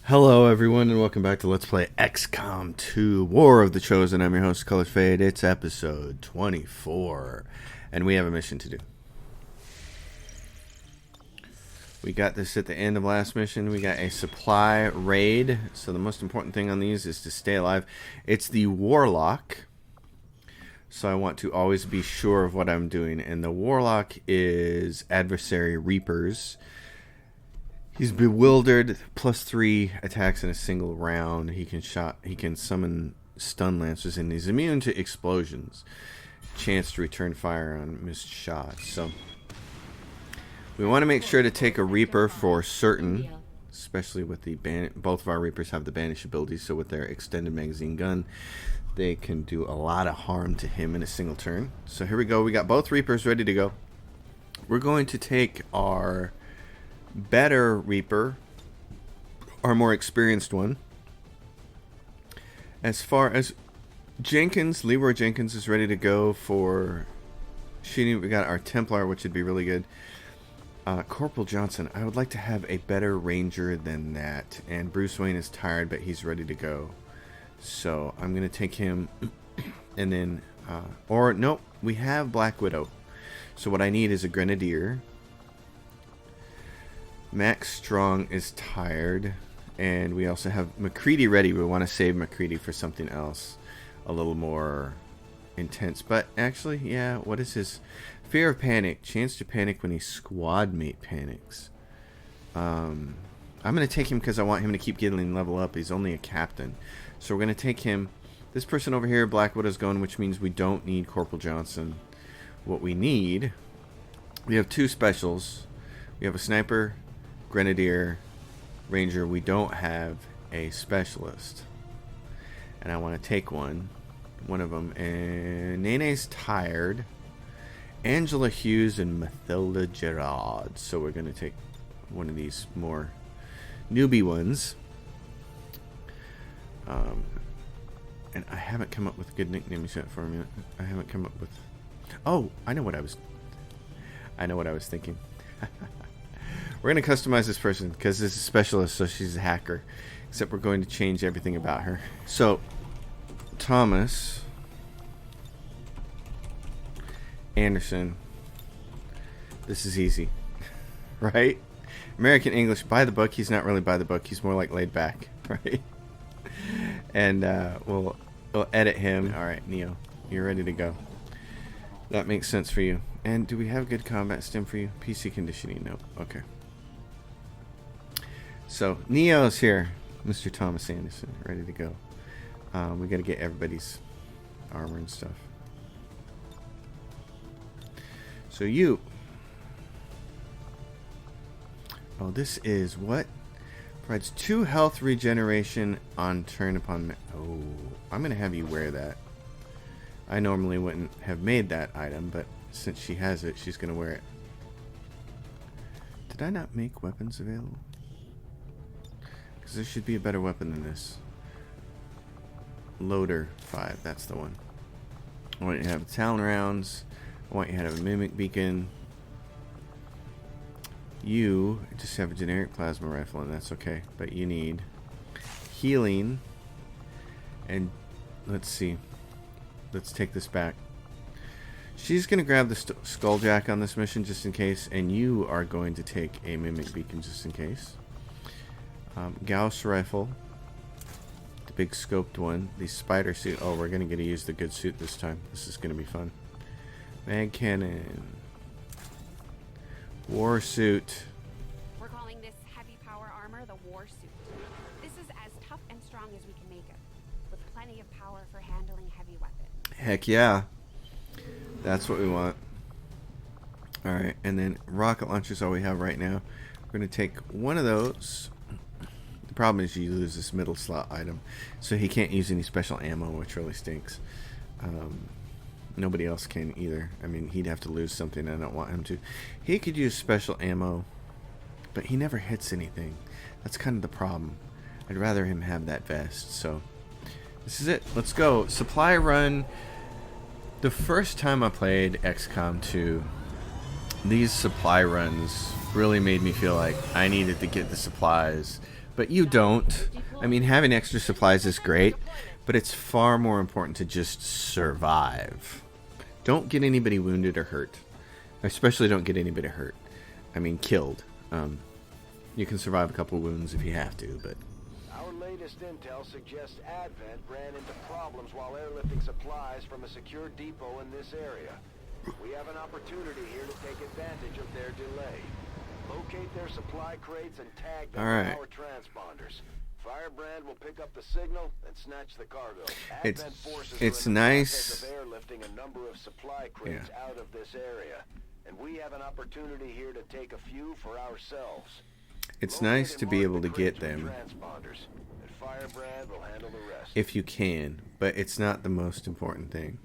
Hello, everyone, and welcome back to Let's Play XCOM 2 War of the Chosen. I'm your host, Color Fade. It's episode 24, and we have a mission to do. We got this at the end of last mission. We got a supply raid, so the most important thing on these is to stay alive. It's the Warlock, so I want to always be sure of what I'm doing, and the Warlock is Adversary Reapers. He's bewildered, +3 attacks in a single round. He can summon stun lancers, and he's immune to explosions. Chance to return fire on missed shots. So we want to make sure to take a Reaper for certain, especially with the both of our Reapers have the banish ability, so with their extended magazine gun, they can do a lot of harm to him in a single turn. So here we go. We got both Reapers ready to go. We're going to take our better Reaper, our more experienced one. As far as Jenkins, Leroy Jenkins is ready to go for shooting. We got our Templar, which would be really good. Corporal Johnson, I would like to have a better Ranger than that. And Bruce Wayne is tired, but he's ready to go. So I'm going to take him. And then, or nope, we have Black Widow. So what I need is a Grenadier. Max Strong is tired, and we also have McCready ready. We want to save McCready for something else a little more intense. But actually, yeah, what is his fear of panic? Chance to panic when a squad mate panics. I'm going to take him because I want him to keep getting level up. He's only a captain. So we're going to take him. This person over here, Black Widow's going, which means we don't need Corporal Johnson. What we need, we have two specials. We have a sniper, Grenadier, Ranger. We don't have a specialist, and I want to take one of them. And Nene's tired, Angela Hughes and Mathilda Gerard. So we're going to take one of these more newbie ones. And I haven't come up with good nicknames yet for him yet. I haven't come up with. Oh, I know what I was thinking. We're going to customize this person because this is a specialist, so she's a hacker. Except we're going to change everything about her. So, Thomas Anderson. This is easy. Right? American English, by the book. He's not really by the book. He's more like laid back. Right? And we'll edit him. Alright, Neo. You're ready to go. That makes sense for you. And do we have good combat stim for you? PC conditioning? No. Okay. So, Neo's here. Mr. Thomas Anderson, ready to go. We got to get everybody's armor and stuff. So you. Oh, this is what? Provides 2 health regeneration on turn upon... Oh, I'm going to have you wear that. I normally wouldn't have made that item, but since she has it, she's going to wear it. Did I not make weapons available? Because there should be a better weapon than this. Loader 5, that's the one. I want you to have Talon rounds. I want you to have a Mimic Beacon. You just have a generic plasma rifle, and that's okay. But you need healing. And let's see. Let's take this back. She's going to grab the Skulljack on this mission just in case, and you are going to take a Mimic Beacon just in case. Gauss Rifle, the big scoped one, the Spider Suit. Oh, we're going to get to use the good suit this time. This is going to be fun. Mag Cannon. War Suit. We're calling this heavy power armor the War Suit. This is as tough and strong as we can make it, with plenty of power for handling heavy weapons. Heck yeah. That's what we want. Alright, and then rocket launchers all we have right now. We're going to take one of those. The problem is you lose this middle slot item, so he can't use any special ammo, which really stinks. Nobody else can either. I mean, he'd have to lose something. I don't want him to. He could use special ammo, but he never hits anything. That's kind of the problem. I'd rather him have that vest. So this is it. Let's go. Supply run. The first time I played XCOM 2, these supply runs really made me feel like I needed to get the supplies But you don't. I mean, having extra supplies is great, but it's far more important to just survive. Don't get anybody wounded or hurt. Especially don't get anybody hurt. I mean, killed. You can survive a couple wounds if you have to, but... Our latest intel suggests Advent ran into problems while airlifting supplies from a secure depot in this area. We have an opportunity here to take advantage of their delay. Locate their supply crates and tag them with our transponders. Firebrand will pick up the signal and snatch the cargo. Advent forces it's are in the nice process of airlifting a number of supply crates out of this area, and we have an opportunity here to take a few for ourselves. It's nice to be able to get them if you can, but it's not the most important thing.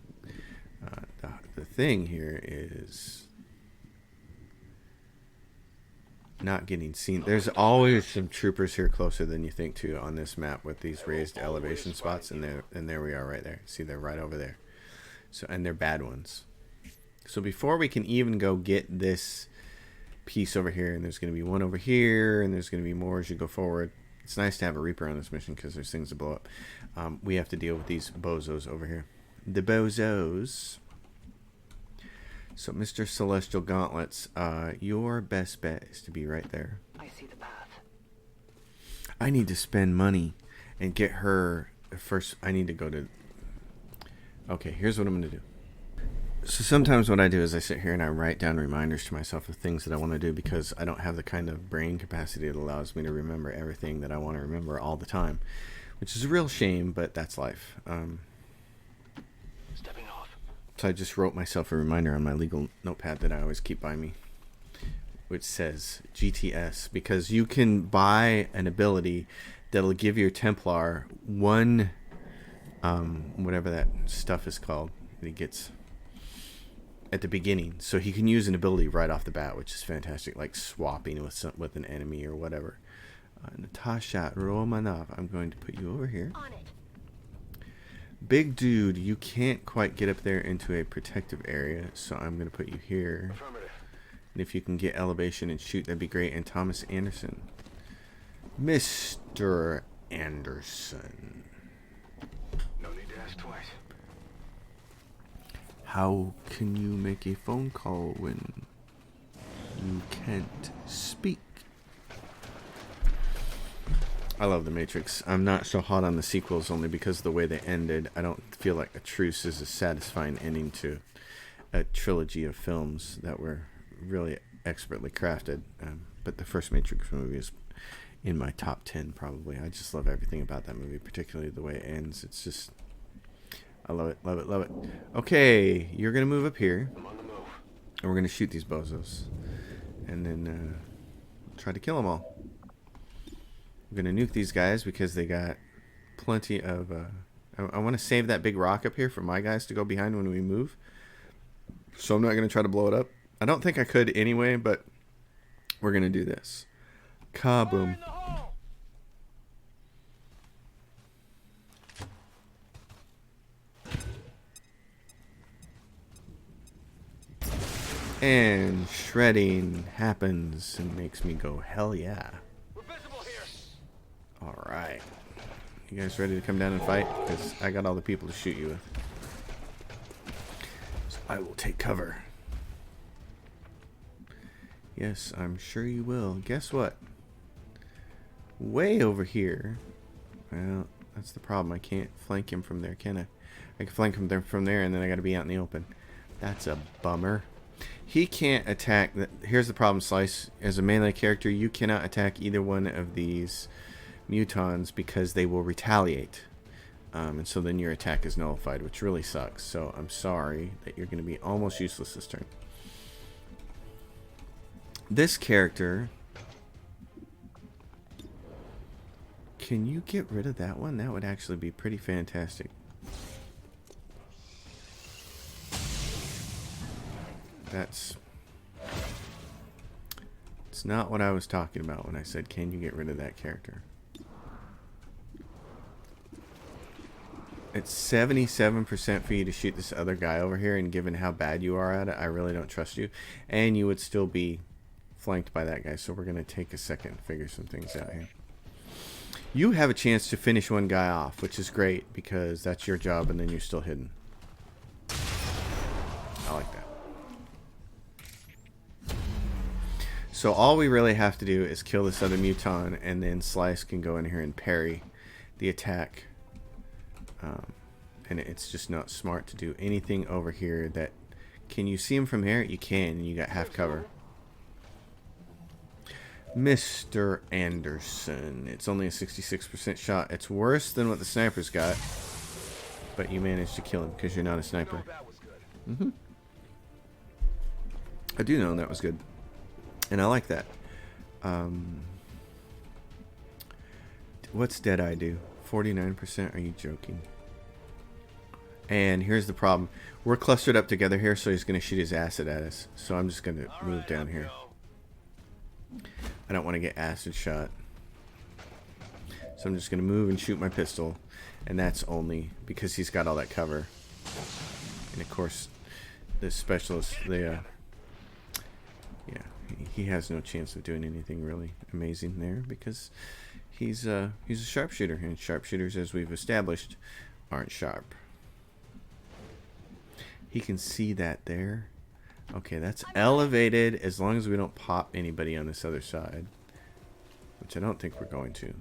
The thing here is not getting seen. There's always some troopers here closer than you think to on this map with these raised elevation spots, and there we are right there. See, they're right over there. So, and they're bad ones. So before we can even go get this piece over here, and there's going to be one over here, and there's going to be more as you go forward. It's nice to have a Reaper on this mission because there's things to blow up. We have to deal with these bozos over here. The bozos. So, Mr. Celestial Gauntlets, your best bet is to be right there. I see the path. I need to spend money and get her first. I need to go to... Okay, here's what I'm going to do. So sometimes what I do is I sit here and I write down reminders to myself of things that I want to do because I don't have the kind of brain capacity that allows me to remember everything that I want to remember all the time, which is a real shame, but that's life. Stepping off. So I just wrote myself a reminder on my legal notepad that I always keep by me, which says GTS, because you can buy an ability that'll give your Templar one, whatever that stuff is called that he gets at the beginning, so he can use an ability right off the bat, which is fantastic, like swapping with an enemy or whatever. Natasha Romanov, I'm going to put you over here. On it. Big dude, you can't quite get up there into a protective area, so I'm going to put you here. And if you can get elevation and shoot, that'd be great. And Thomas Anderson. Mr. Anderson. No need to ask twice. How can you make a phone call when you can't speak? I love The Matrix. I'm not so hot on the sequels only because of the way they ended. I don't feel like A Truce is a satisfying ending to a trilogy of films that were really expertly crafted. But the first Matrix movie is in my top 10 probably. I just love everything about that movie, particularly the way it ends. It's just... I love it, love it, love it. Okay, you're going to move up here. I'm on the move. And we're going to shoot these bozos. And then try to kill them all. We're going to nuke these guys because they got plenty of... I want to save that big rock up here for my guys to go behind when we move. So I'm not going to try to blow it up. I don't think I could anyway, but we're going to do this. Kaboom. And shredding happens and makes me go, hell yeah. We're visible here. Alright. You guys ready to come down and fight? Because I got all the people to shoot you with. So I will take cover. Yes, I'm sure you will. Guess what? Way over here. Well, that's the problem. I can't flank him from there, can I? I can flank him from there and then I got to be out in the open. That's a bummer. He can't attack. Here's the problem, Slice. As a melee character, you cannot attack either one of these mutons because they will retaliate. And so then your attack is nullified, which really sucks. So I'm sorry that you're going to be almost useless this turn. This character... Can you get rid of that one? That would actually be pretty fantastic. It's not what I was talking about when I said, can you get rid of that character? It's 77% for you to shoot this other guy over here, and given how bad you are at it, I really don't trust you. And you would still be flanked by that guy, so we're going to take a second to figure some things out here. You have a chance to finish one guy off, which is great because that's your job, and then you're still hidden. I like that. So all we really have to do is kill this other muton, and then Slice can go in here and parry the attack. And it's just not smart to do anything over here. That can you see him from here? You can. You got half cover. Mr. Anderson. It's only a 66% shot. It's worse than what the sniper's got. But you managed to kill him because you're not a sniper. Mm-hmm. I do know that was good. And I like that. What's Deadeye do? 49%? Are you joking? And here's the problem. We're clustered up together here, so he's going to shoot his acid at us. So I'm just going to move down here. I don't want to get acid shot. So I'm just going to move and shoot my pistol. And that's only because he's got all that cover. And of course, the specialist, yeah, he has no chance of doing anything really amazing there because he's a sharpshooter, and sharpshooters, as we've established, aren't sharp. He can see that there. Okay, that's elevated as long as we don't pop anybody on this other side, which I don't think we're going to.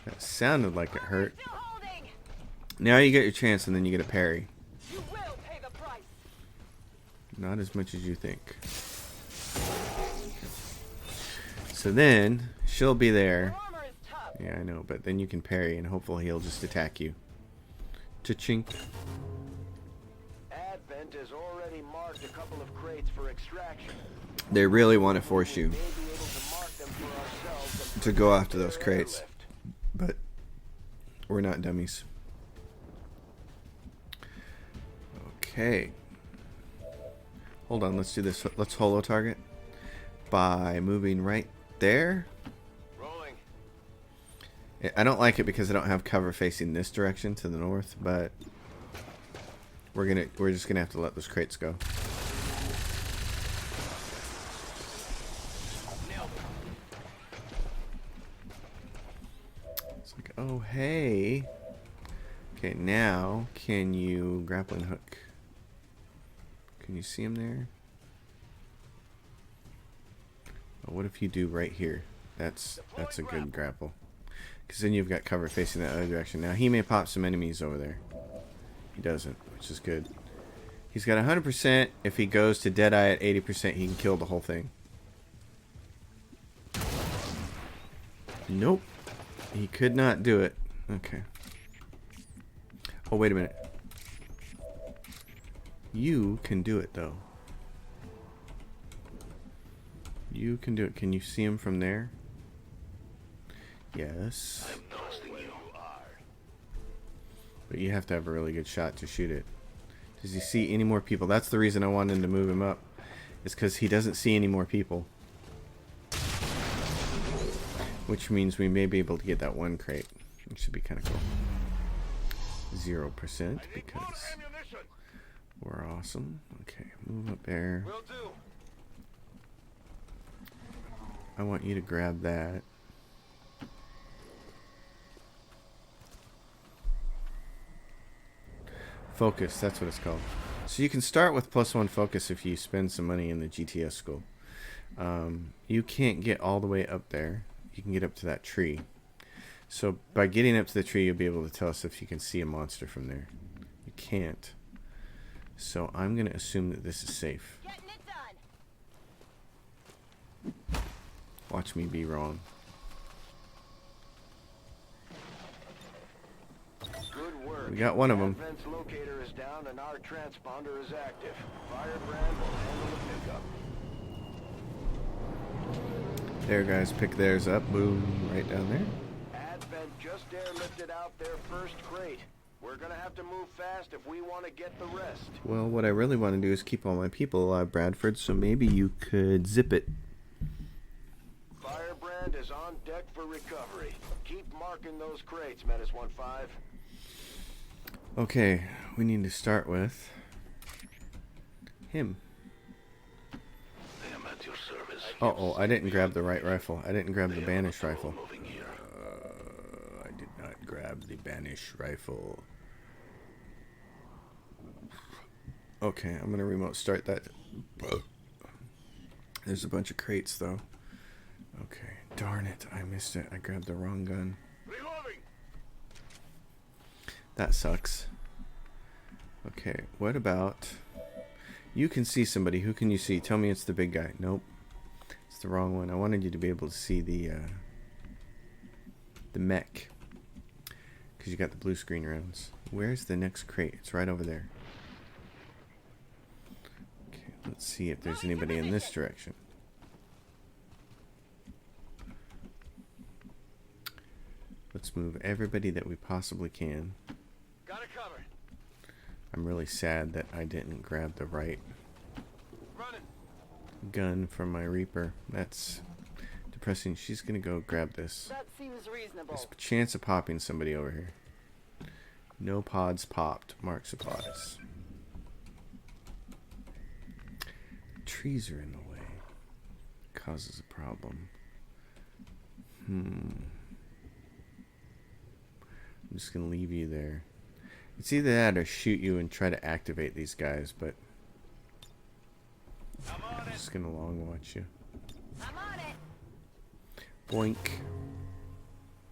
That sounded like it hurt. Now you get your chance, and then you get a parry. You will pay the price. Not as much as you think. So then she'll be there. Armor is tough. Yeah, I know, but then you can parry, and hopefully he'll just attack you. Cha-chink. Advent has already marked a couple of crates for extraction. They really want to force you We may be able to mark them for ourselves and to go after those their crates, airlift. but we're not dummies. Okay. Hold on, let's do this. Let's holo target by moving right there. Rolling. I don't like it because I don't have cover facing this direction to the north, but we're just gonna have to let those crates go. It's like, oh hey. Okay, now can you grappling hook? Can you see him there? Oh, what if you do right here? That's a good grapple. Because then you've got cover facing that other direction. Now he may pop some enemies over there. He doesn't, which is good. He's got 100%. If he goes to Deadeye at 80%, he can kill the whole thing. Nope. He could not do it. Okay. Oh, wait a minute. You can do it, though. You can do it. Can you see him from there? Yes. But you have to have a really good shot to shoot it. Does he see any more people? That's the reason I wanted to move him up. Is because he doesn't see any more people. Which means we may be able to get that one crate. Which should be kind of cool. 0% because we're awesome. Okay, move up there. Will do. I want you to grab that. Focus, that's what it's called. So you can start with +1 focus if you spend some money in the GTS school. You can't get all the way up there. You can get up to that tree. So by getting up to the tree, you'll be able to tell us if you can see a monster from there. You can't. So I'm going to assume that this is safe. Getting it done. Watch me be wrong. Good work. We got one of them. Advent's locator is down and our transponder is active. Firebrand will handle the pickup. There, guys, pick theirs up. Boom, right down there. Advent just airlifted out their first crate. We're gonna have to move fast if we want to get the rest. Well, what I really want to do is keep all my people alive, Bradford, so maybe you could zip it. Firebrand is on deck for recovery. Keep marking those crates, Menace 1-5. Okay, we need to start with him. I am at your service. Uh-oh, I didn't grab the right rifle. I didn't grab the Banish rifle. I did not grab the Banish rifle. Okay, I'm gonna remote start that. There's a bunch of crates though. Okay, darn it, I missed it. I grabbed the wrong gun. That sucks. Okay, what about... You can see somebody. Who can you see? Tell me it's the big guy. Nope. It's the wrong one. I wanted you to be able to see the mech. Because you got the blue screen rounds. Where's the next crate? It's right over there. Okay, let's see if there's anybody in this direction. Let's move everybody that we possibly can. Got it covered. I'm really sad that I didn't grab the right gun from my Reaper. That's depressing. She's gonna go grab this. That seems reasonable. There's a chance of popping somebody over here. No pods popped. Mark supplies. Trees are in the way. Causes a problem. I'm just gonna leave you there. It's either that or shoot you and try to activate these guys, but I'm just gonna long watch you. I'm on it. Boink.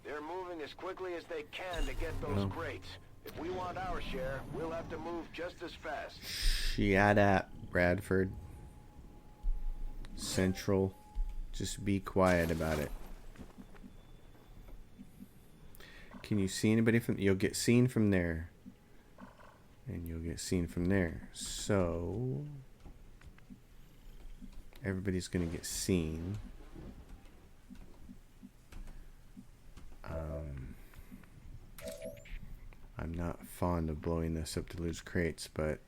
They're moving as quickly as they can to get those crates. If we want our share, we'll have to move just as fast. Shut up, Bradford. Central. Just be quiet about it. Can you see anybody from... You'll get seen from there. And you'll get seen from there. So... Everybody's going to get seen. I'm not fond of blowing this up to lose crates, but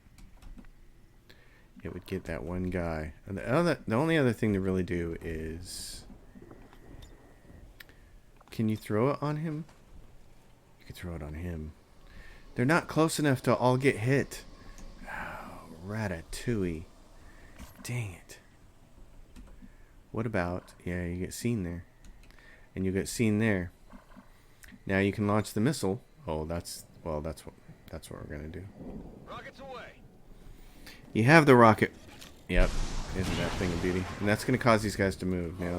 it would get that one guy. And the only other thing to really do is... Can you throw it on him? You can throw it on him. They're not close enough to all get hit. Oh, ratatouille. Dang it. What about... Yeah, you get seen there. And you get seen there. Now you can launch the missile. Oh, that's... Well, that's what we're gonna do. Rockets away. You have the rocket. Yep. Isn't that thing a beauty? And that's gonna cause these guys to move. Now,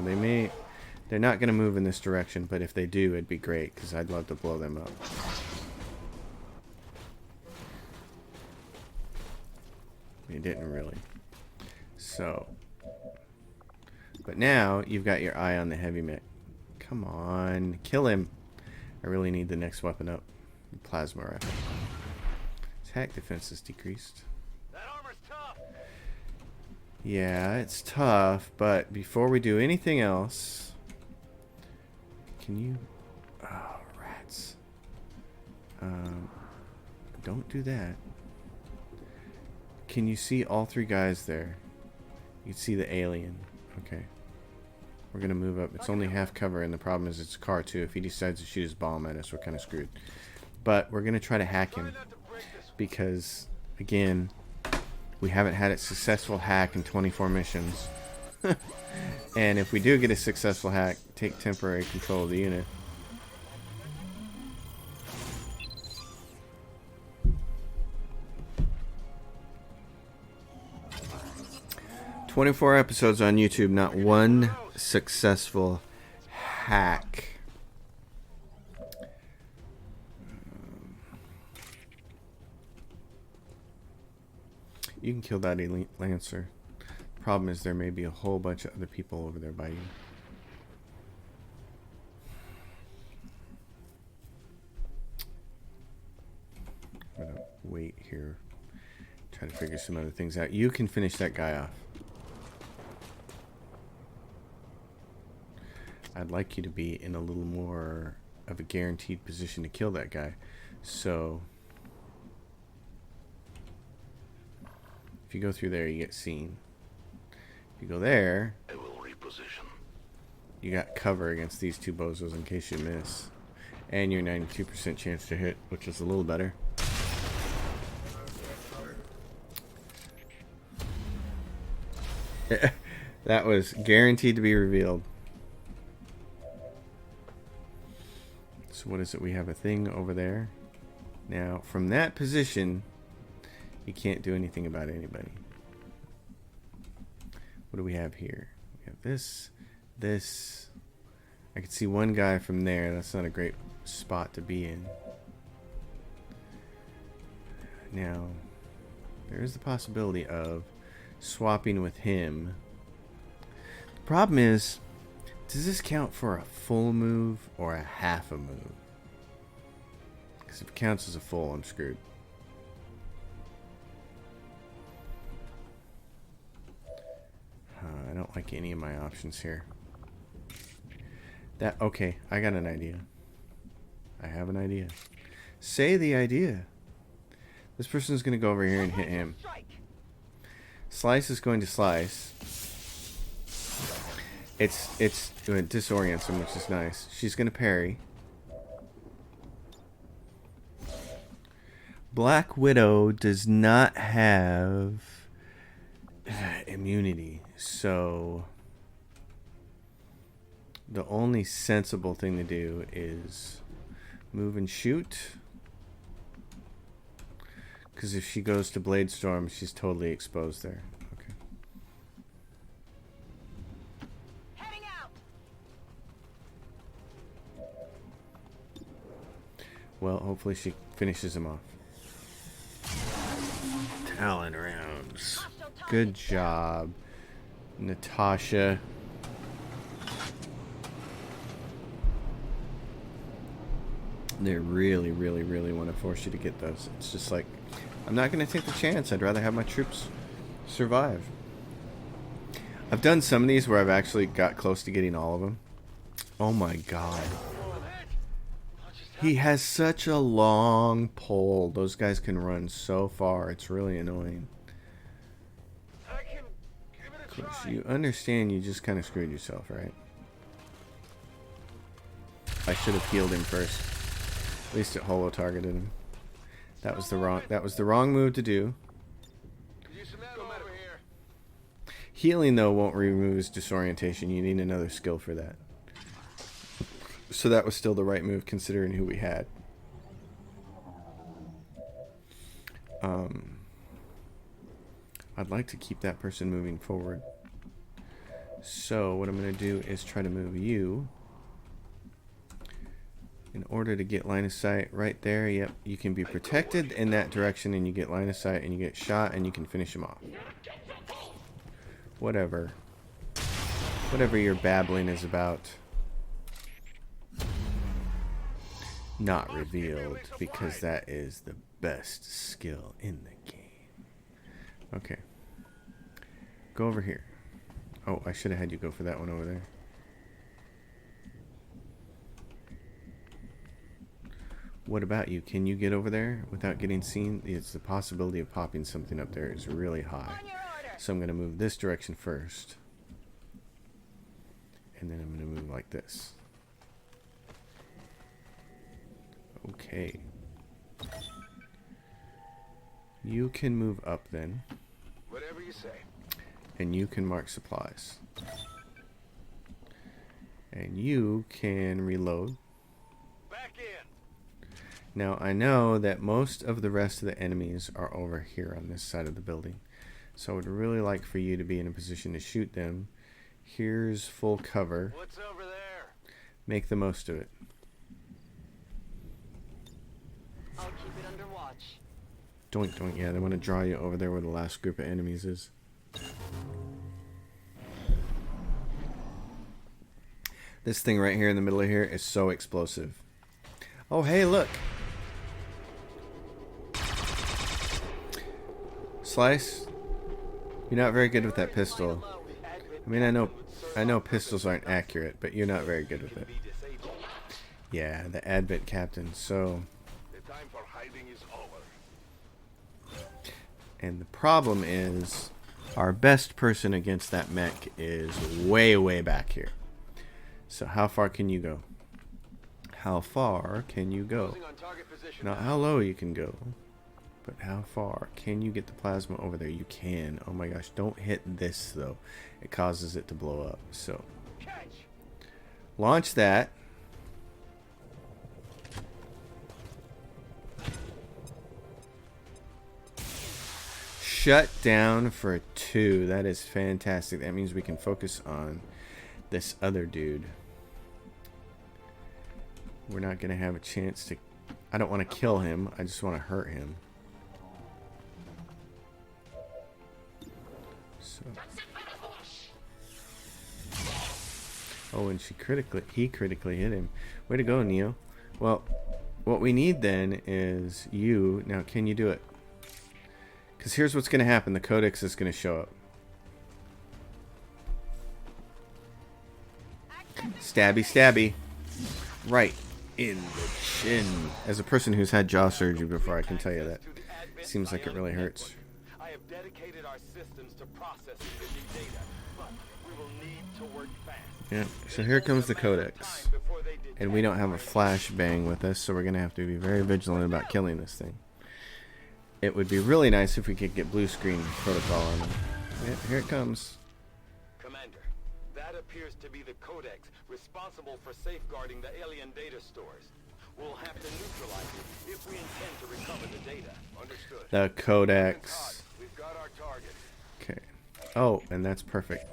they're not gonna move in this direction, but if they do, it'd be great, because I'd love to blow them up. They didn't really. So... But now, you've got your eye on the heavy mech. Come on. Kill him. I really need the next weapon up. The plasma rifle. Attack defense is decreased. That armor's tough. Yeah, it's tough, but before we do anything else... Can you... Oh, rats. Don't do that. Can you see all three guys there? You can see the alien. Okay. We're going to move up. It's only half cover, and the problem is it's a car, too. If he decides to shoot his bomb at us, we're kind of screwed. But we're going to try to hack him. Because, again, we haven't had a successful hack in 24 missions. And if we do get a successful hack, take temporary control of the unit. "24 episodes on YouTube, not one successful hack." You can kill that elite Lancer. Problem is there may be a whole bunch of other people over there by you. I'm gonna wait here. Try to figure some other things out. You can finish that guy off. I'd like you to be in a little more of a guaranteed position to kill that guy. So if you go through there, you get seen. If you go there, I will reposition. You got cover against these two bozos in case you miss. And your 92% chance to hit, which is a little better. That was guaranteed to be revealed. So what is it? We have a thing over there. Now, from that position, you can't do anything about anybody. What do we have here? We have this, this. I can see one guy from there. That's not a great spot to be in. Now, there is the possibility of swapping with him. The problem is, does this count for a full move or a half a move? Because if it counts as a full, I'm screwed. I don't like any of my options here. Okay, I got an idea. I have an idea. Say the idea. This person is going to go over here and hit him. Slice is going to slice. It disorients him, which is nice. She's going to parry. Black Widow does not have immunity, so the only sensible thing to do is move and shoot. Because if she goes to Blade Storm, she's totally exposed there. Okay. Heading out. Well, hopefully she finishes him off. Talon rounds. Good job, Natasha. They really, really, really want to force you to get those. It's just like, I'm not going to take the chance. I'd rather have my troops survive. I've done some of these where I've actually got close to getting all of them. Oh my god. He has such a long pole. Those guys can run so far. It's really annoying. Of course, you understand you just kind of screwed yourself, right? I should have healed him first. At least it holo targeted him. That was the wrong move to do. Healing though won't remove his disorientation. You need another skill for that. So that was still the right move considering who we had. I'd like to keep that person moving forward. So what I'm going to do is try to move you. In order to get line of sight right there, yep, you can be protected in that direction and you get line of sight and you get shot and you can finish him off. Whatever your babbling is about. Not revealed, because that is the best skill in the game. Okay. Go over here. Oh, I should have had you go for that one over there. What about you? Can you get over there without getting seen? It's the possibility of popping something up there is really high. So I'm going to move this direction first. And then I'm going to move like this. Okay. You can move up then. Whatever you say. And you can mark supplies. And you can reload. Back in. Now I know that most of the rest of the enemies are over here on this side of the building. So I would really like for you to be in a position to shoot them. Here's full cover. What's over there? Make the most of it. I'll keep it under watch. Doink, doink. Yeah, they want to draw you over there where the last group of enemies is. This thing right here in the middle of here is so explosive. Oh, hey, look. Slice, you're not very good with that pistol. I mean, I know pistols aren't accurate, but you're not very good with it. Yeah, the Advent Captain. So, The time for hiding is over. and the problem is, our best person against that mech is way, way back here. So how far can you go? How far can you go? Closing on target position Not now. how low you can go, But how far? Can you get the plasma over there? You can. Oh my gosh. Don't hit this, though. It causes it to blow up. So, launch that. Shut down for 2. That is fantastic. That means we can focus on this other dude. We're not going to have a chance to... I don't want to kill him. I just want to hurt him. So. Oh, and he critically hit him. Way to go, Neo. Well, what we need then is you... Now, can you do it? Because here's what's going to happen. The codex is going to show up. Stabby, stabby. Right in the chin. As a person who's had jaw surgery before, I can tell you that. Seems like it really hurts. I have dedicated our systems to processing the new data, but we will need to work fast. Yeah, so here comes the codex. And we don't have a flashbang with us, so we're going to have to be very vigilant about killing this thing. It would be really nice if we could get blue screen protocol on them. Yeah, here it comes. Commander, that appears to be the codex responsible for safeguarding the alien data stores. We'll have to neutralize it if we intend to recover the data. Understood. The codex. We've got our target. Okay. Oh, and that's perfect.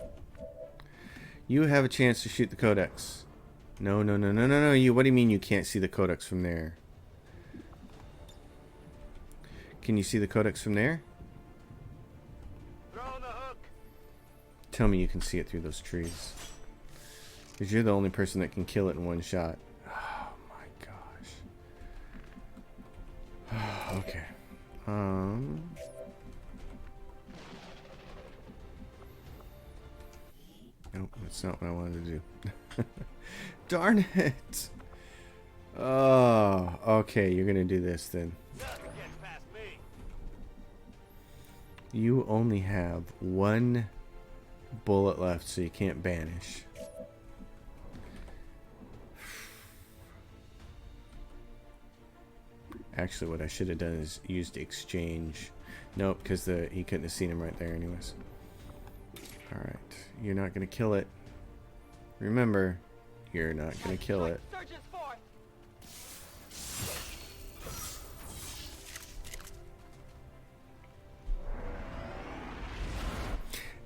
You have a chance to shoot the codex. No. You. What do you mean you can't see the codex from there? Can you see the codex from there? Throw the hook. Tell me you can see it through those trees. Because you're the only person that can kill it in one shot. Oh my gosh. Okay. Nope, that's not what I wanted to do. Darn it. Oh, okay, you're gonna do this then. You only have 1 bullet left, so you can't banish. Actually, what I should have done is used exchange. Nope, because he couldn't have seen him right there anyways. Alright, you're not going to kill it. Remember, you're not going to kill it.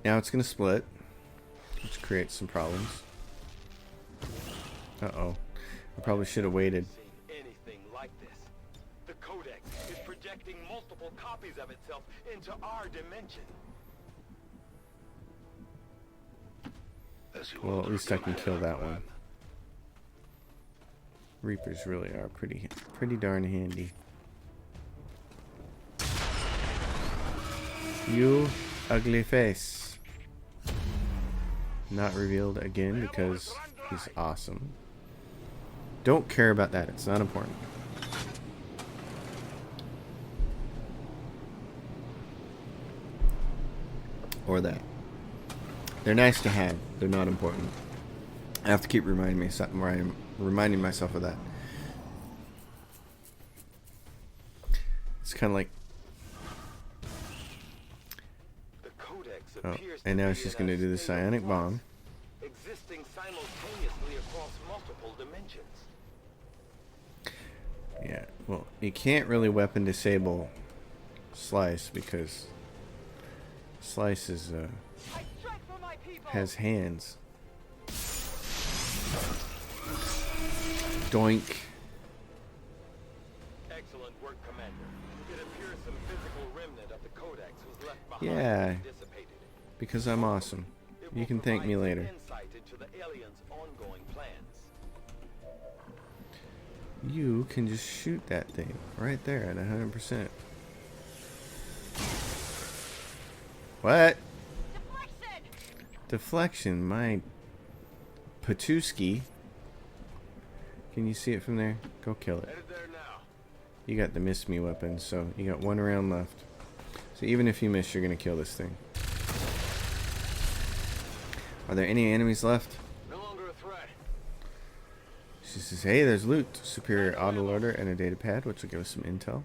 Now it's going to split, which creates some problems. Uh-oh. I probably should have waited. Anything like this. The codex is projecting multiple copies of itself into our dimension. Well, at least I can kill that one. Reapers really are pretty darn handy. You ugly face. Not revealed again because he's awesome. Don't care about that. It's not important. Or that. They're nice to have. They're not important. I have to keep reminding myself of that. It's kind of like... Oh, and now she's going to do the psionic bomb. Existing simultaneously across multiple dimensions. Yeah, well, you can't really weapon disable Slice because Slice is has hands. Doink. Excellent work, Commander. It appears some physical remnant of the codex was left behind and dissipated. Because I'm awesome. You can thank me later. Insight into the aliens' ongoing plans. You can just shoot that thing right there at 100%. What? Deflection, my Patuski. Can you see it from there? Go kill it. You got the miss me weapon, so you got 1 round left. So even if you miss, you're gonna kill this thing. Are there any enemies left? No longer a threat. She says, hey, there's loot. Superior autoloader and a data pad, which will give us some intel.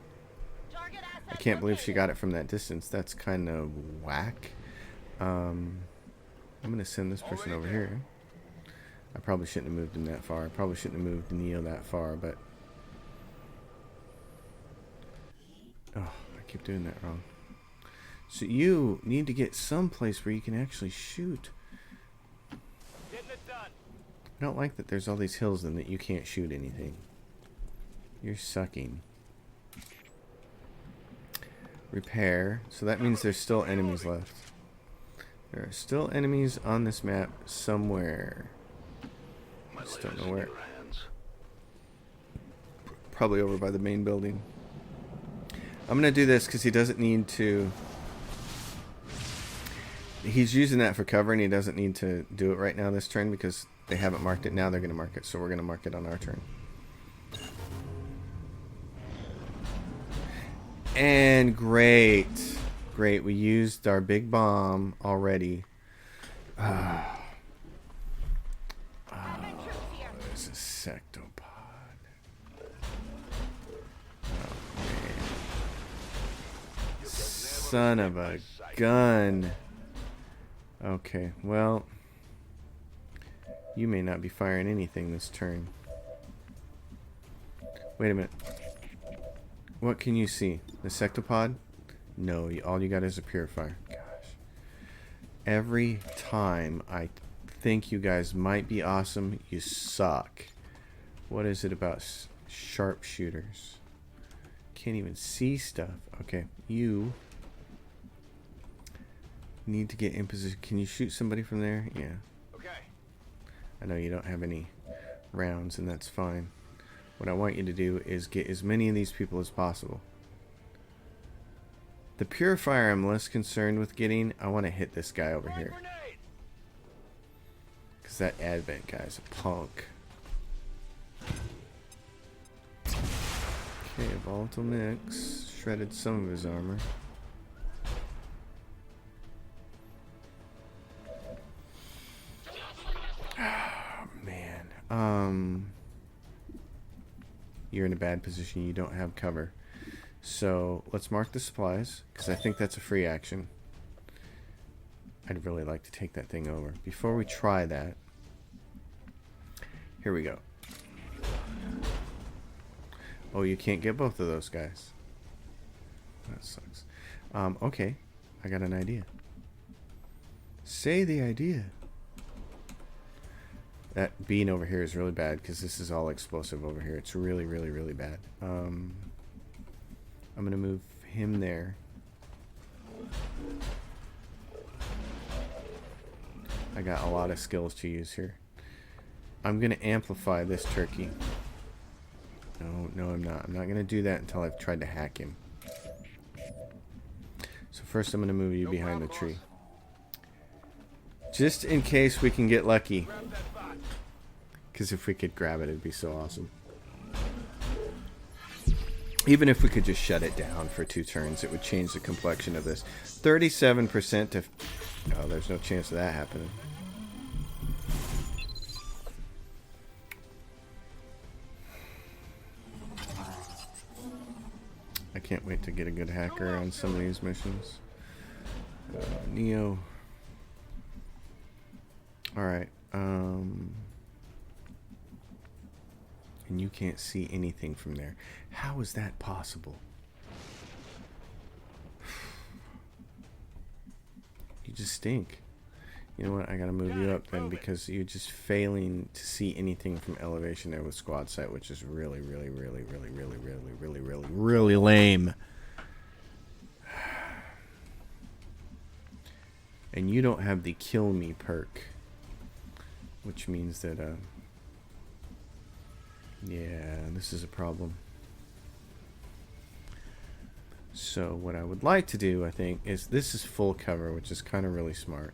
I can't believe she got it from that distance. That's kind of whack. I'm going to send this person over here. I probably shouldn't have moved him that far. I probably shouldn't have moved Neo that far, but... Oh, I keep doing that wrong. So you need to get someplace where you can actually shoot. Getting it done. I don't like that there's all these hills and that you can't shoot anything. You're sucking. Repair. So that means there's still enemies left. There are still enemies on this map somewhere. Just don't know where. Probably over by the main building. I'm going to do this because he doesn't need to... He's using that for cover and he doesn't need to do it right now this turn because they haven't marked it. Now they're going to mark it, so we're going to mark it on our turn. And great. Great, we used our big bomb already. There's a sectopod. Oh, man. Son of a gun. Okay, well, you may not be firing anything this turn. Wait a minute. What can you see? The sectopod? No, all you got is a purifier. Gosh. Every time I think you guys might be awesome, you suck. What is it about sharpshooters? Can't even see stuff. Okay, you need to get in position. Can you shoot somebody from there? Yeah. Okay. I know you don't have any rounds, and that's fine. What I want you to do is get as many of these people as possible. The purifier I'm less concerned with getting. I want to hit this guy over here. Because that Advent guy's a punk. Okay, volatile mix. Shredded some of his armor. Oh, man. You're in a bad position. You don't have cover. So let's mark the supplies, because I think that's a free action. I'd really like to take that thing over. Before we try that, here we go. Oh, you can't get both of those guys. That sucks. Okay, I got an idea. Say the idea. That bean over here is really bad, because this is all explosive over here. It's really, really, really bad. I'm going to move him there. I got a lot of skills to use here. I'm going to amplify this turkey. No, I'm not. I'm not going to do that until I've tried to hack him. So first I'm going to move you behind the tree. Just in case we can get lucky. Because if we could grab it, it'd be so awesome. Even if we could just shut it down for 2 turns, it would change the complexion of this. 37% to... Oh, there's no chance of that happening. I can't wait to get a good hacker on some of these missions. Neo. Alright. And you can't see anything from there. How is that possible? You just stink. You know what? I gotta move you up then, because you're just failing to see anything from elevation there with squad sight, which is really, really, really, really, really, really, really, really, really lame. And you don't have the kill me perk, which means that yeah, this is a problem. So what I would like to do, I think, is this is full cover, which is kind of really smart.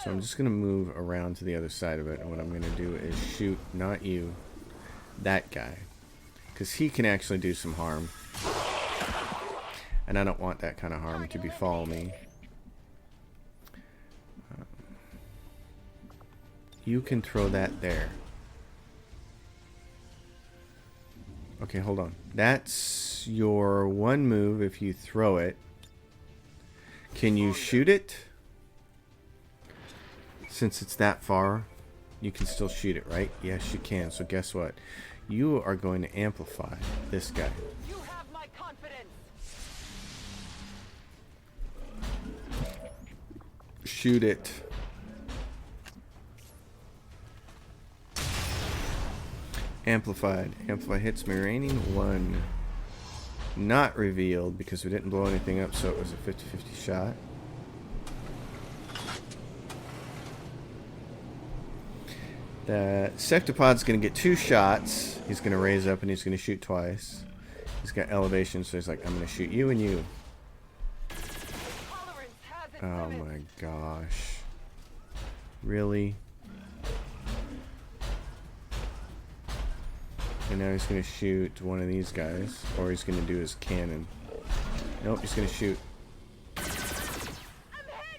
So I'm just going to move around to the other side of it, and what I'm going to do is shoot, not you, that guy. Because he can actually do some harm. And I don't want that kind of harm to befall me. You can throw that there. Okay, hold on. That's That's your one move if you throw it. Can you shoot it? Since it's that far, you can still shoot it, right? Yes, you can. So guess what? You are going to amplify this guy. You have my confidence. Shoot it. Amplified. Amplify hits me, remaining 1. Not revealed because we didn't blow anything up, so it was a 50-50 shot. The Sectopod's going to get 2 shots. He's going to raise up and he's going to shoot twice. He's got elevation, so he's like, I'm going to shoot you and you. Tolerance has its Oh limits. my gosh. Really? And now he's going to shoot one of these guys. Or he's going to do his cannon. Nope, he's going to shoot.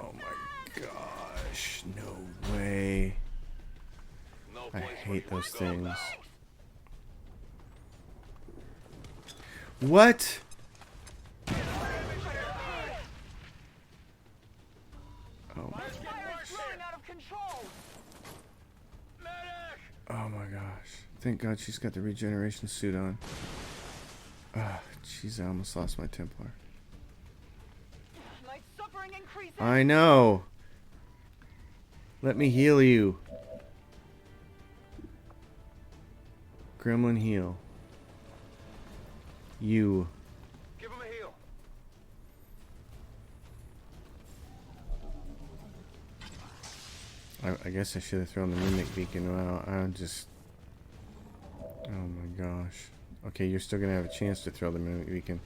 Oh my gosh. No way. I hate those things. What? Oh my, Fire is running out of control. oh my gosh. Thank God she's got the regeneration suit on. Ah, jeez, I almost lost my Templar. My suffering increases. I know. Let me heal you. Gremlin heal. You. Give him a heal. I guess I should have thrown the mimic beacon. Wow, I'm just... Oh my gosh. Okay, you're still gonna have a chance to throw the mimic beacon.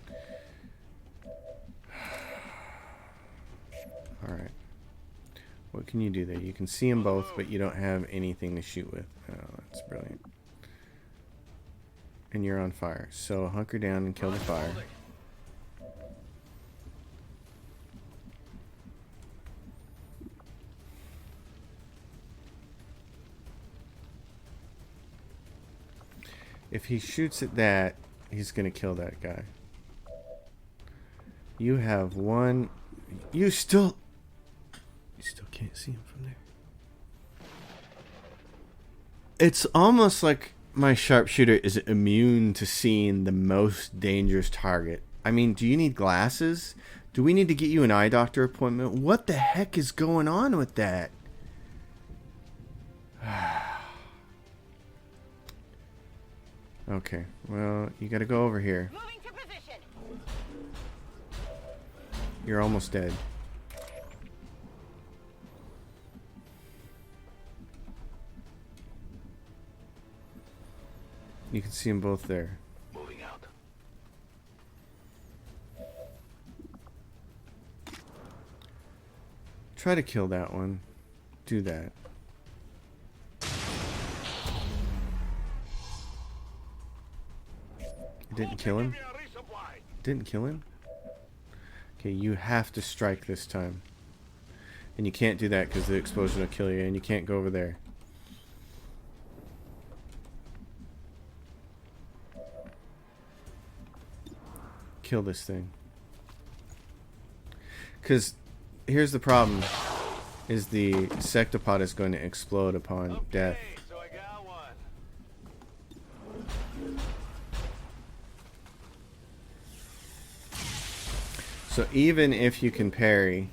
Alright. What can you do there? You can see them both, but you don't have anything to shoot with. Oh, that's brilliant. And you're on fire. So hunker down and kill the fire. If he shoots at that, he's gonna kill that guy. You have one. You still can't see him from there. It's almost like my sharpshooter is immune to seeing the most dangerous target. I mean, do you need glasses? Do we need to get you an eye doctor appointment? What the heck is going on with that? Okay, well, you gotta go over here. Moving to position. You're almost dead. You can see them both there. Moving out. Try to kill that one. Do that. Didn't kill him? Didn't kill him? Okay, you have to strike this time. And you can't do that because the explosion will kill you, and you can't go over there. Kill this thing. Because here's the problem. Is the sectopod is going to explode upon death. So I got one. So even if you can parry,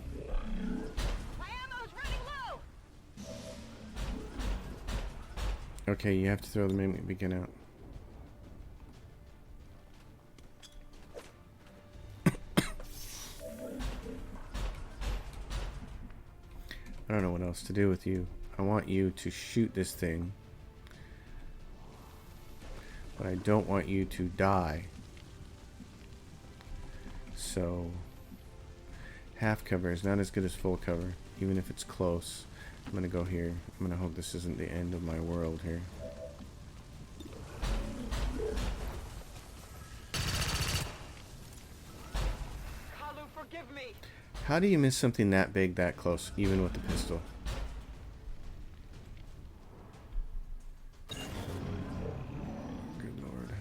My ammo's running low. okay, you have to throw the mimic beacon out. I don't know what else to do with you. I want you to shoot this thing. But I don't want you to die. So half cover is not as good as full cover, even if it's close. I'm gonna go here. I'm gonna hope this isn't the end of my world here. Kalu, forgive me. How do you miss something that big that close, even with the pistol? Good lord.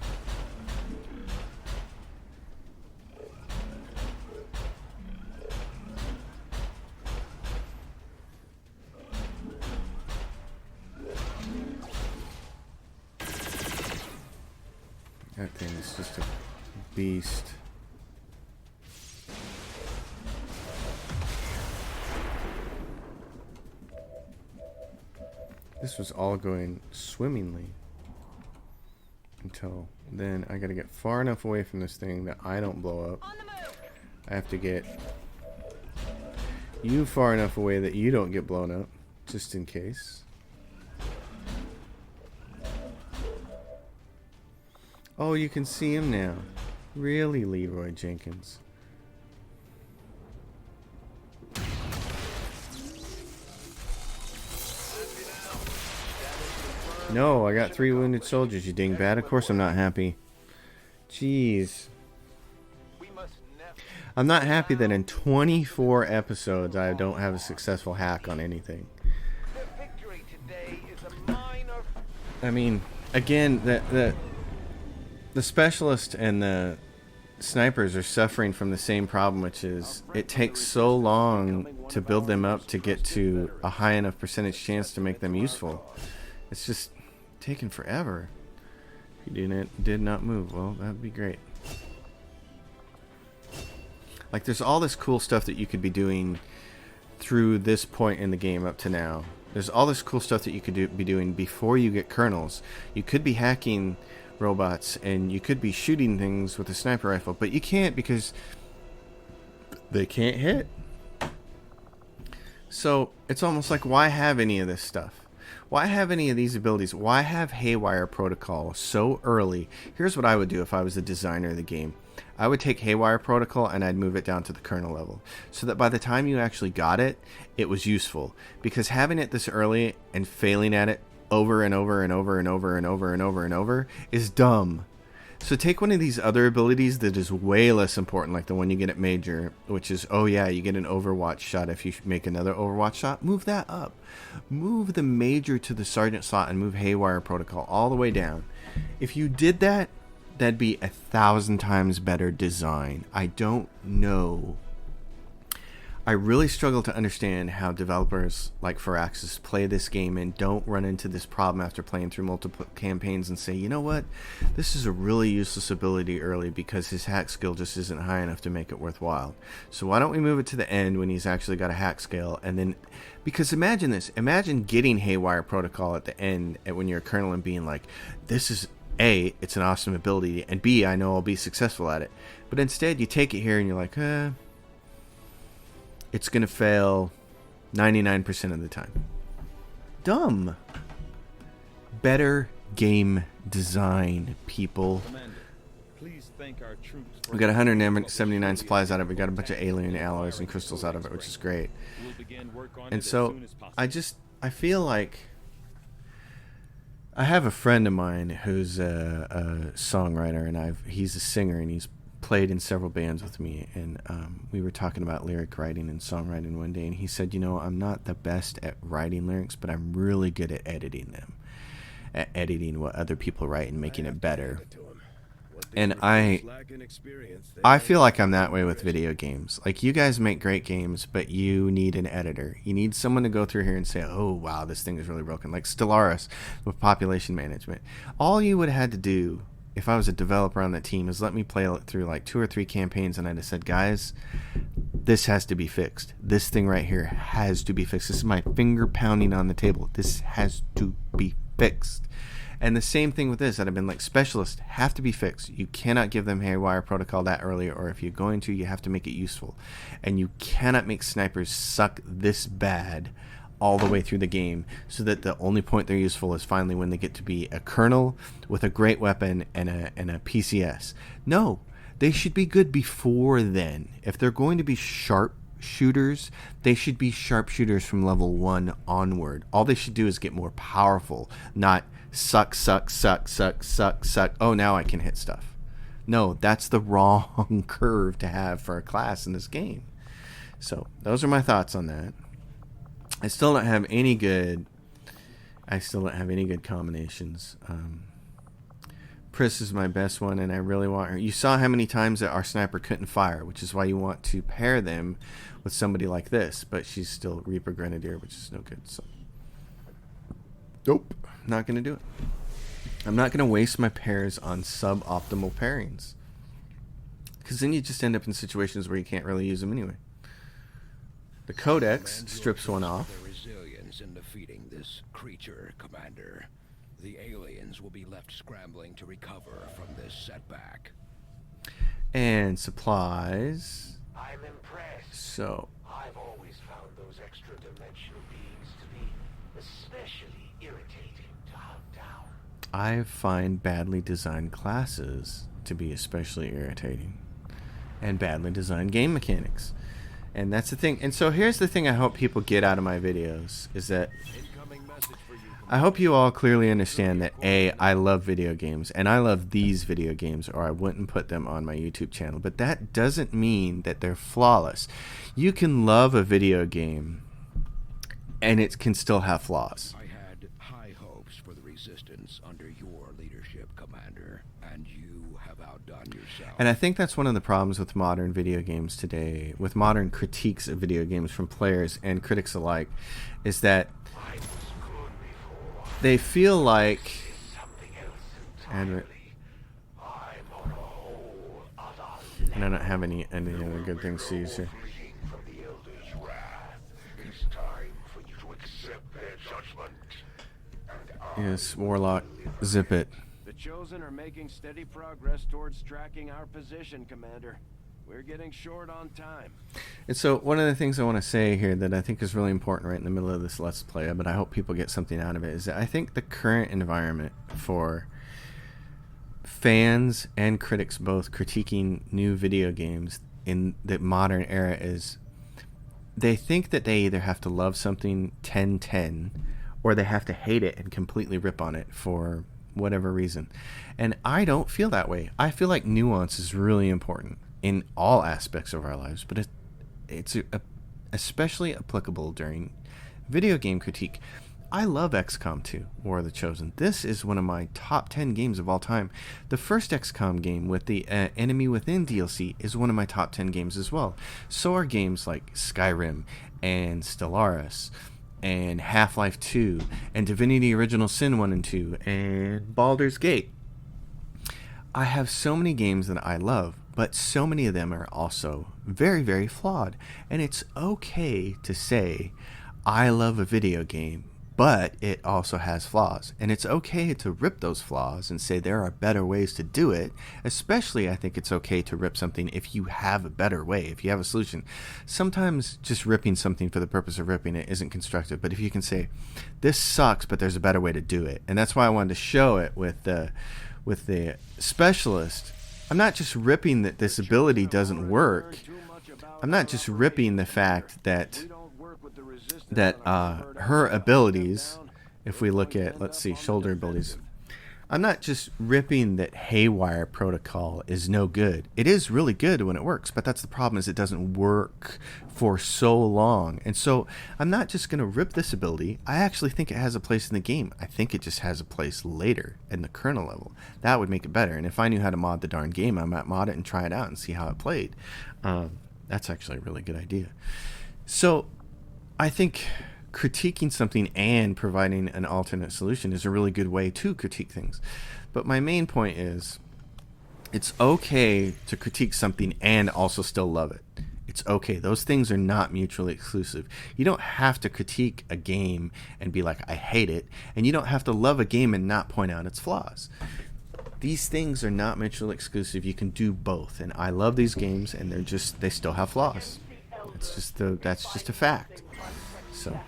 That thing is just a beast. This was all going swimmingly until then. I gotta get far enough away from this thing that I don't blow up. On the move. I have to get you far enough away that you don't get blown up, just in case. Oh, you can see him now. Really, Leroy Jenkins. No, I got 3 wounded soldiers, you dingbat. Of course I'm not happy. Jeez. I'm not happy that in 24 episodes I don't have a successful hack on anything. I mean, again, the specialist and the snipers are suffering from the same problem, which is it takes so long to build them up to get to a high enough percentage chance to make them useful. It's just taking forever. If you did not move, well, that'd be great. Like, there's all this cool stuff that you could be doing through this point in the game up to now. There's all this cool stuff that you could be doing before you get kernels. You could be hacking robots and you could be shooting things with a sniper rifle, but you can't because they can't hit. So it's almost like, why have any of this stuff? Why have any of these abilities? Why have Haywire Protocol so early? Here's what I would do if I was the designer of the game. I would take Haywire Protocol and I'd move it down to the kernel level so that by the time you actually got it, it was useful. Because having it this early and failing at it over and over and over and over and over and over and over is dumb. So take one of these other abilities that is way less important, like the one you get at Major, which is, oh yeah, you get an Overwatch shot if you make another Overwatch shot. Move that up. Move the Major to the Sergeant slot and move Haywire Protocol all the way down. If you did that, that'd be 1,000 times better design. I don't know. I really struggle to understand how developers like Firaxis play this game and don't run into this problem after playing through multiple campaigns and say, you know what, this is a really useless ability early because his hack skill just isn't high enough to make it worthwhile. So why don't we move it to the end when he's actually got a hack skill, and then, because imagine this, imagine getting Haywire Protocol at the end when you're a colonel and being like, this is A, it's an awesome ability, and B, I know I'll be successful at it. But instead you take it here and you're like, it's going to fail 99% of the time. Dumb. Better game design, people. We got 179 supplies out of it. We got a bunch of alien alloys and crystals out of it, which is great. And so I feel like I have a friend of mine who's a songwriter, and he's a singer, and he's played in several bands with me, and we were talking about lyric writing and songwriting one day, and he said, you know, I'm not the best at writing lyrics, but I'm really good at editing them, at editing what other people write and making it better. And I feel like I'm that way with video games. Like, you guys make great games, but you need an editor. You need someone to go through here and say, oh wow, this thing is really broken, like Stellaris with population management. All you would have had to do if I was a developer on that team is let me play it through like 2 or 3 campaigns, and I'd have said, guys, this has to be fixed. This thing right here has to be fixed. This is my finger pounding on the table. This has to be fixed. And the same thing with this. I'd have been like, specialists have to be fixed. You cannot give them Haywire Protocol that early, or if you're going to, you have to make it useful. And you cannot make snipers suck this bad all the way through the game so that the only point they're useful is finally when they get to be a colonel with a great weapon and a PCS. No, they should be good before then. If they're going to be sharp shooters, they should be sharpshooters from level 1 onward. All they should do is get more powerful, not suck. Oh, now I can hit stuff. No, that's the wrong curve to have for a class in this game. So those are my thoughts on that. I still don't have any good combinations. Pris is my best one, and I really want her. You saw how many times that our sniper couldn't fire, which is why you want to pair them with somebody like this. But she's still Reaper Grenadier, which is no good. So, nope, not going to do it. I'm not going to waste my pairs on suboptimal pairings. Because then you just end up in situations where you can't really use them anyway. The Codex strips one off. The resilience in defeating this creature, Commander. The aliens will be left scrambling to recover from this setback. And supplies. I'm impressed. So, I've always found those extra-dimensional beings to be especially irritating to hunt down. I find badly designed classes to be especially irritating. And badly designed game mechanics. And that's the thing. And so here's the thing I hope people get out of my videos, is that I hope you all clearly understand that A, I love video games, and I love these video games, or I wouldn't put them on my YouTube channel. But that doesn't mean that they're flawless. You can love a video game, and it can still have flaws. I had high hopes for the Resistance under your leadership, Commander, and you have outdone yourself. And I think that's one of the problems with modern video games today, with modern critiques of video games from players and critics alike, is that they feel like, and I don't have any other good things to use here. Yes, Warlock, zip it. The Chosen are making steady progress towards tracking our position, Commander. We're getting short on time. And so one of the things I want to say here that I think is really important right in the middle of this Let's Play, but I hope people get something out of it, is that I think the current environment for fans and critics both critiquing new video games in the modern era is they think that they either have to love something 10/10 or they have to hate it and completely rip on it for whatever reason. And I don't feel that way. I feel like nuance is really important in all aspects of our lives, but it's especially applicable during video game critique. I love XCOM 2, War of the Chosen. This is one of my top 10 games of all time. The first XCOM game with the Enemy Within DLC is one of my top 10 games as well. So are games like Skyrim and Stellaris and Half-Life 2 and Divinity Original Sin 1 and 2 and Baldur's Gate. I have so many games that I love, but so many of them are also very, very flawed. And it's okay to say, I love a video game, but it also has flaws. And it's okay to rip those flaws and say there are better ways to do it. Especially, I think it's okay to rip something if you have a better way, if you have a solution. Sometimes just ripping something for the purpose of ripping it isn't constructive. But if you can say, this sucks, but there's a better way to do it. And that's why I wanted to show it with the specialist. I'm not just ripping that this ability doesn't work. I'm not just ripping the fact that her abilities, if we look at, let's see, shoulder abilities, I'm not just ripping that Haywire protocol is no good. It is really good when it works, but that's the problem, is it doesn't work for so long. And so I'm not just going to rip this ability. I actually think it has a place in the game. I think it just has a place later in the kernel level. That would make it better. And if I knew how to mod the darn game, I might mod it and try it out and see how it played. That's actually a really good idea. So I think critiquing something and providing an alternate solution is a really good way to critique things. But my main point is, it's okay to critique something and also still love it. It's okay. Those things are not mutually exclusive. You don't have to critique a game and be like, I hate it. And you don't have to love a game and not point out its flaws. These things are not mutually exclusive. You can do both. And I love these games, and they still have flaws. That's just a fact. So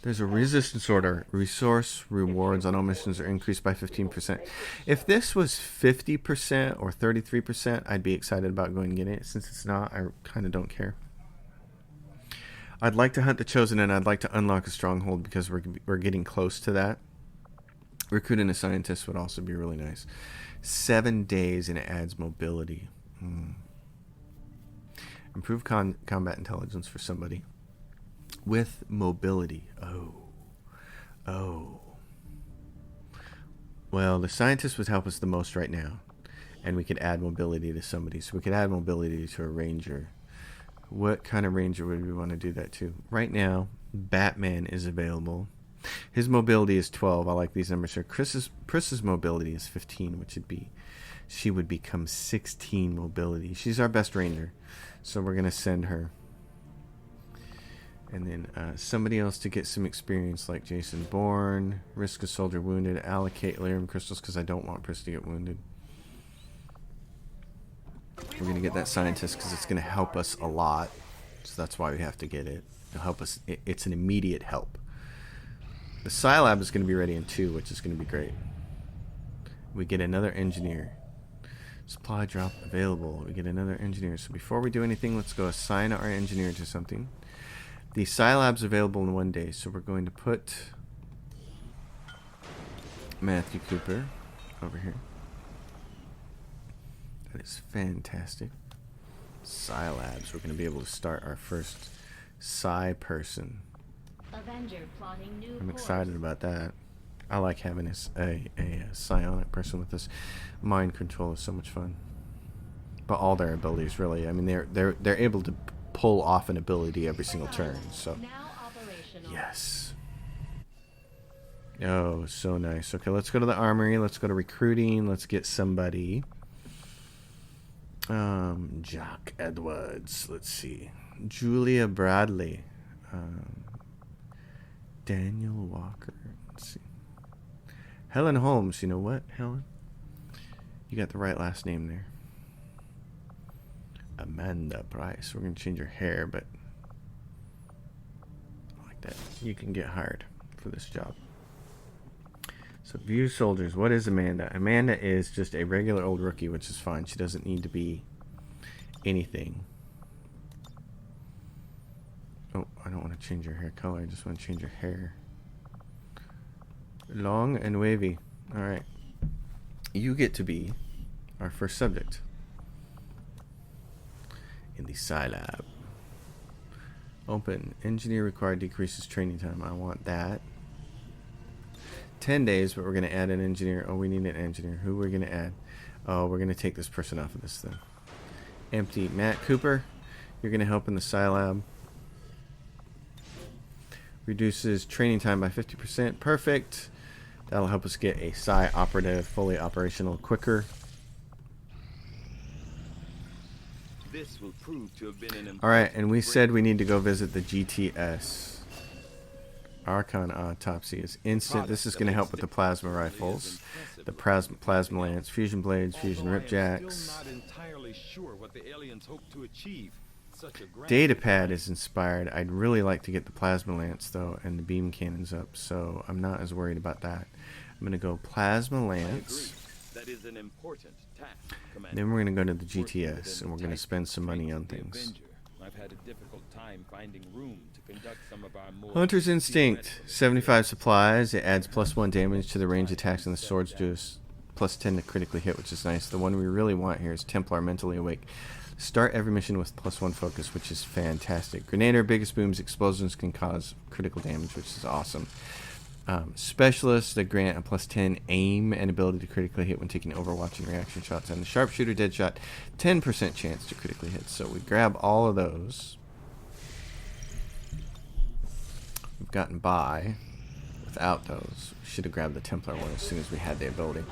there's a resistance order. Resource rewards on all missions are increased by 15%. If this was 50% or 33%, I'd be excited about going and getting it. Since it's not, I kind of don't care. I'd like to hunt the Chosen, and I'd like to unlock a stronghold because we're getting close to that. Recruiting a scientist would also be really nice. 7 days, and it adds mobility. Improve combat intelligence for somebody with mobility. Oh. Well, the scientist would help us the most right now, and we could add mobility to somebody. So we could add mobility to a ranger. What kind of ranger would we want to do that to? Right now, Batman is available. His mobility is 12. I like these numbers here. Chris's mobility is 15, which would be, she would become 16 mobility. She's our best ranger, so we're going to send her. And then somebody else to get some experience, like Jason Bourne. Risk a soldier wounded. Allocate Lyrium crystals, because I don't want Chris to get wounded. We're going to get that scientist because it's going to help us a lot. So that's why we have to get it. It'll help us. It's an immediate help. The Scilab is going to be ready in 2, which is going to be great. We get another engineer. Supply drop available. We get another engineer. So before we do anything, let's go assign our engineer to something. The Scilab's available in 1 day, so we're going to put Matthew Cooper over here. That is fantastic. Scilabs. We're going to be able to start our first Psi person. Avenger plotting new I'm course. excited about that. I like having a psionic person with this. Mind control is so much fun. But all their abilities, really. I mean, they're able to pull off an ability every single turn. So Now operational. yes. Oh, so nice. Okay, let's go to the armory. Let's go to recruiting. Let's get somebody. Jock Edwards. Let's see. Julia Bradley. Daniel Walker. Let's see. Helen Holmes. You know what, Helen? You got the right last name there. Amanda Price. We're going to change her hair, but I like that. You can get hired for this job. So view soldiers. What is Amanda? Amanda is just a regular old rookie, which is fine. She doesn't need to be anything. Oh, I don't want to change her hair color. I just want to change her hair. Long and wavy. Alright. You get to be our first subject in the Scilab. Open. Engineer required decreases training time. I want that. 10 days, but we're going to add an engineer. Oh, we need an engineer. Who are we going to add? Oh, we're going to take this person off of this thing. Empty. Matt Cooper, you're going to help in the Scilab. Reduces training time by 50%. Perfect. That'll help us get a Psi operative fully operational quicker. This will prove to have been an Alright, and we said we need to go visit the GTS. Archon autopsy is instant. This is going to help with the plasma rifles, the plasma lance, fusion blades, fusion ripjacks. Not entirely sure what the aliens hope to achieve. Such a grand Datapad is inspired. I'd really like to get the plasma lance though and the beam cannons up, so I'm not as worried about that. I'm going to go plasma lance. that is an important task, Commander. Then we're going to go to the GTS and we're going to spend some money on The things. Avenger. I've had a difficult time finding room to conduct some of our more Hunter's Instinct, 75 supplies. It adds +1 damage to the range attacks, and the swords do +10 to critically hit, which is nice. The one we really want here is Templar Mentally Awake. Start every mission with +1 focus, which is fantastic. Grenadier, biggest booms, explosions can cause critical damage, which is awesome. Specialists that grant a +10 aim and ability to critically hit when taking overwatch and reaction shots. And the Sharpshooter Deadshot, 10% chance to critically hit. So we grab all of those. We've gotten by without those. We should have grabbed the Templar one as soon as we had the ability.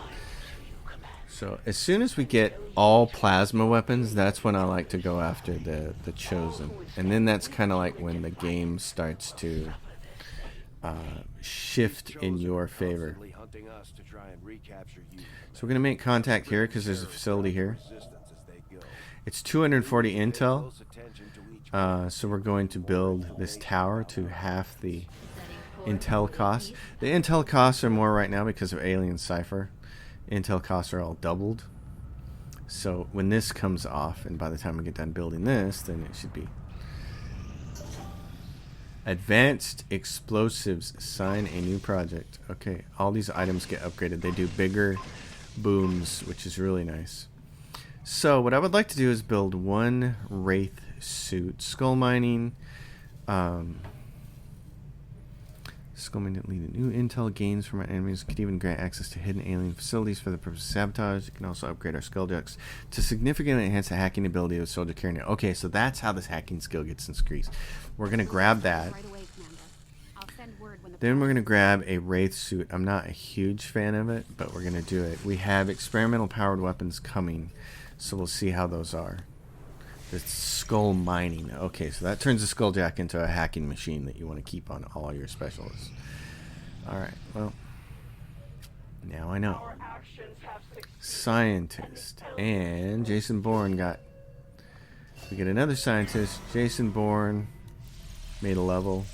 So as soon as we get all plasma weapons, that's when I like to go after the Chosen. And then that's kind of like when the game starts to shift in your favor. Hunting us to try and recapture you. So we're going to make contact here because there's a facility here. It's 240 intel. So we're going to build this tower to half the intel costs. The intel costs are more right now because of Alien Cypher. Intel costs are all doubled. So when this comes off, and by the time we get done building this, then it should be. Advanced explosives. Sign a new project. Okay, all these items get upgraded. They do bigger booms, which is really nice. So what I would like to do is build one Wraith suit. Skull mining. Skull mining lead new intel gains from our enemies. Could even grant access to hidden alien facilities for the purpose of sabotage. It can also upgrade our skull ducts to significantly enhance the hacking ability of soldier carrying it. Okay, so that's how this hacking skill gets increased. We're gonna grab that. Right away, Commander. when the Then we're power going to grab a Wraith suit. I'm not a huge fan of it, but we're going to do it. We have experimental powered weapons coming, so we'll see how those are. The skull mining. Okay, so that turns the Skulljack into a hacking machine that you want to keep on all your specialists. Alright, well, now I know. Scientist. And Jason Bourne got... We get another scientist. Jason Bourne made a level.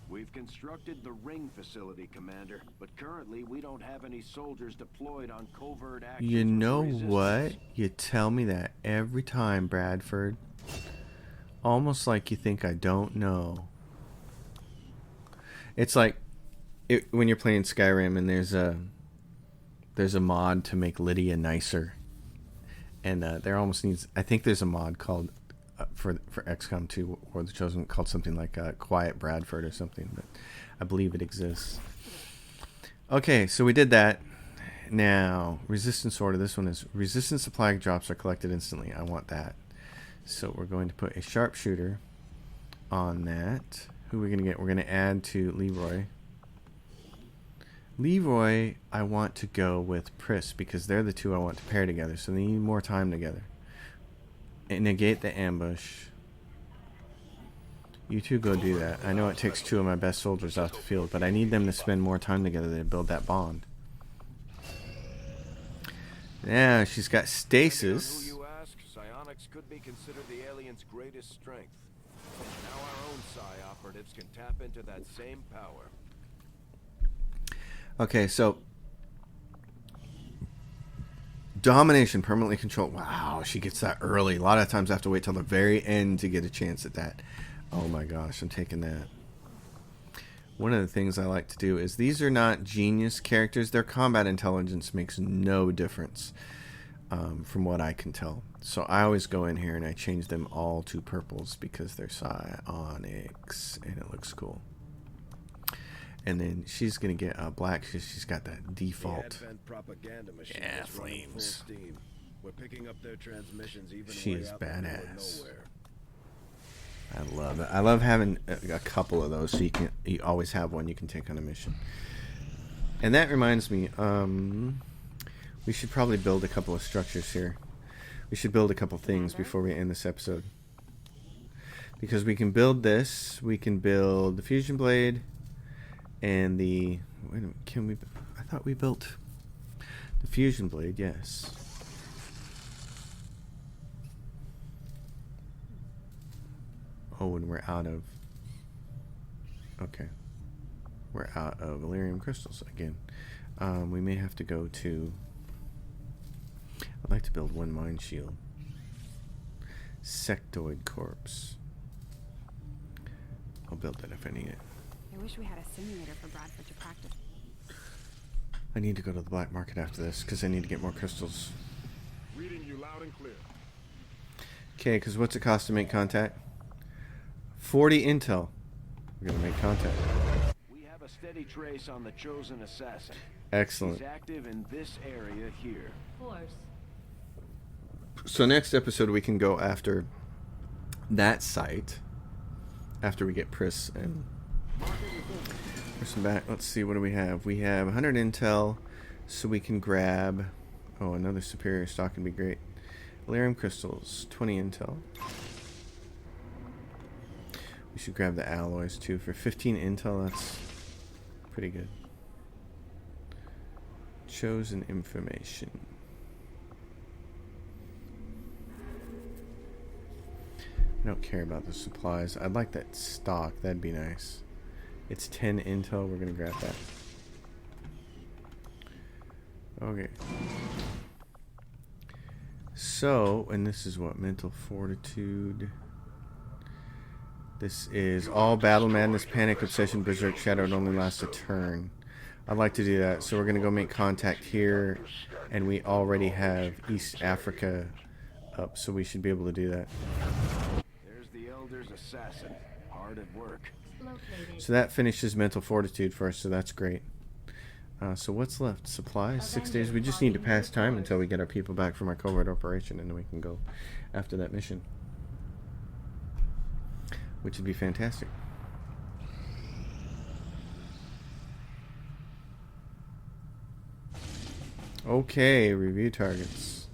We've constructed the ring facility, Commander, but currently we don't have any soldiers deployed on covert actions. You know with resistance. what? You tell me that every time, Bradford. Almost like you think I don't know. It's like when you're playing Skyrim and there's a mod to make Lydia nicer, and there almost needs. I think there's a mod called for XCOM 2 or the Chosen called something like Quiet Bradford or something, but I believe it exists. Okay, so we did that. Now, resistance order. This one is resistance supply drops are collected instantly. I want that. So we're going to put a sharpshooter on that. Who are we going to get? We're going to add to Leroy. Leroy, I want to go with Pris because they're the two I want to pair together. So they need more time together. And negate the ambush. You two go do that. I know it takes two of my best soldiers off the field, but I need them to spend more time together to build that bond. Now she's got stasis. Who you ask, psionics could be considered the alien's greatest strength. Now our own psi operatives can tap into that same power. Okay, so domination, permanently controlled. Wow, she gets that early. A lot of times I have to wait till the very end to get a chance at that. Oh my gosh, I'm taking that. One of the things I like to do is these are not genius characters. Their combat intelligence makes no difference from what I can tell. So I always go in here and I change them all to purples because they're psionics and it looks cool. And then she's going to get black because she's got that default. Yeah, flames. We're picking up their transmissions even She way is out in the middle of badass. nowhere. I love it. I love having a couple of those so you always have one you can take on a mission. And that reminds me, we should probably build a couple of structures here. We should build a couple things before we end this episode. Because we can build this. We can build the fusion blade. And the... Wait a minute, can we... I thought we built the fusion blade, yes. Oh, and we're out of... Okay. We're out of Elerium crystals again. We may have to go to... I'd like to build one mind shield. Sectoid corpse. I'll build that if I need it. I wish we had a simulator for Bradford to practice. I need to go to the black market after this because I need to get more crystals. Reading you loud and clear. Okay, because what's it cost to make contact? 40 intel. We're going to make contact. We have a steady trace on the chosen assassin. Excellent. He's active in this area here. Force. So next episode we can go after that site after we get Pris and Person back. Let's see, what do we have? We have 100 intel, so we can grab... Oh, another superior stock can be great. Elerium crystals, 20 intel. We should grab the alloys too. For 15 intel, that's pretty good. Chosen information. I don't care about the supplies. I'd like that stock. That'd be nice. It's 10 intel. We're going to grab that. Okay. So, and this is what? Mental fortitude. This is all battle madness, panic, obsession, berserk, shadow. It only lasts a turn. I'd like to do that. So we're going to go make contact here. And we already have East Africa up. So we should be able to do that. There's the Elder's assassin. Hard at work. Located. So that finishes mental fortitude for us, so that's great. So what's left? Supplies? 6 days. We just need to pass time until we get our people back from our covert operation, and then we can go after that mission. Which would be fantastic. Okay, review targets.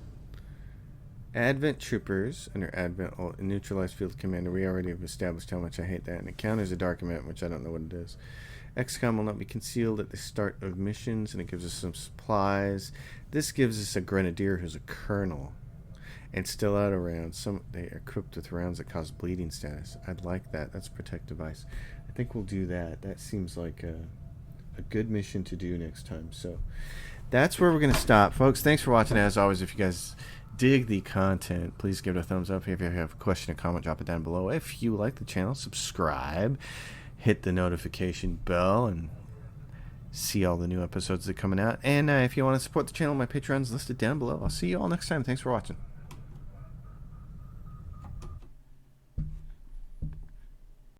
Advent troopers under Advent neutralize field commander. We already have established how much I hate that. And it counters a dark event, which I don't know what it is. XCOM will not be concealed at the start of missions, and it gives us some supplies. This gives us a grenadier who's a colonel, and still out of rounds. They are equipped with rounds that cause bleeding status. I'd like that. That's a protect device. I think we'll do that. That seems like a good mission to do next time. So that's where we're going to stop, folks. Thanks for watching. As always, if you guys dig the content, please give it a thumbs up. If you have a question or comment, drop it down below. If you like the channel, subscribe. Hit the notification bell and see all the new episodes that are coming out. And if you want to support the channel, my Patreon's listed down below. I'll see you all next time. Thanks for watching.